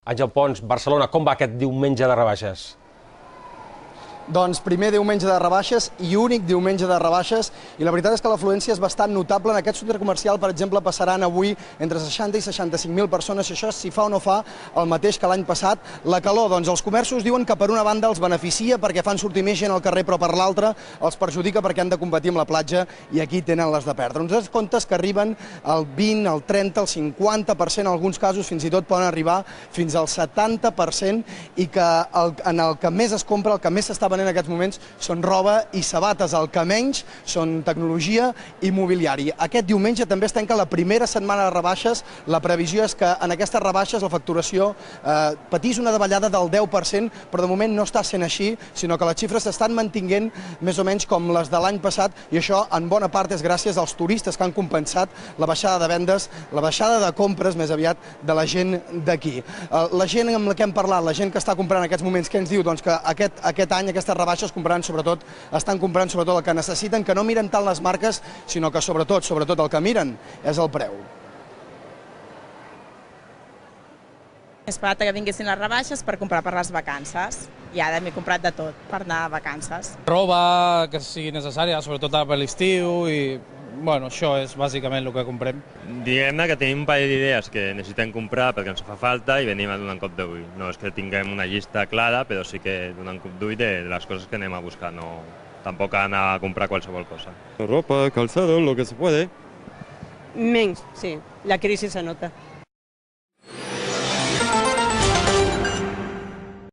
Àngel Pons, Barcelona, com va aquest diumenge de rebaixes? Doncs primer diumenge de rebaixes i únic diumenge de rebaixes, i la veritat és que l'afluència és bastant notable. En aquest centre comercial, per exemple, passaran avui entre 60 i 65.000 persones, i això si fa o no fa el mateix que l'any passat. La calor, doncs els comerços diuen que per una banda els beneficia perquè fan sortir més gent al carrer, però per l'altra els perjudica perquè han de competir amb la platja i aquí tenen les de perdre. Uns descomptes que arriben al 20, al 30, al 50%, en alguns casos fins i tot poden arribar fins al 70%, i que en el que més es compra, el que més s'està venent en aquests moments són roba i sabates, el que menys són tecnologia i mobiliari. Aquest diumenge també es tanca la primera setmana de rebaixes. La previsió és que en aquestes rebaixes la facturació patís una davallada del 10%, però de moment no està sent així, sinó que les xifres s'estan mantinguent més o menys com les de l'any passat, i això en bona part és gràcies als turistes que han compensat la baixada de vendes, la baixada de compres més aviat de la gent d'aquí. La gent amb la que hem parlat, la gent que està comprant en aquests moments, què ens diu? Doncs que aquest any, aquestes rebaixes estan comprant sobretot el que necessiten, que no miren tant les marques, sinó que sobretot el que miren és el preu. He esperat que vinguessin les rebaixes per comprar per les vacances, i ara m'he comprat de tot per anar a vacances. Roba que sigui necessària, sobretot per l'estiu, i bueno, això és bàsicament el que comprem. Diguem-ne que tenim un parell d'idees que necessitem comprar perquè ens fa falta i venim a donar un cop d'ull. No és que tinguem una llista clara, però sí que donar un cop d'ull de les coses que anem a buscar, no tampoc anar a comprar qualsevol cosa. Ropa, calzado, lo que se puede. Menys, sí. La crisi se nota.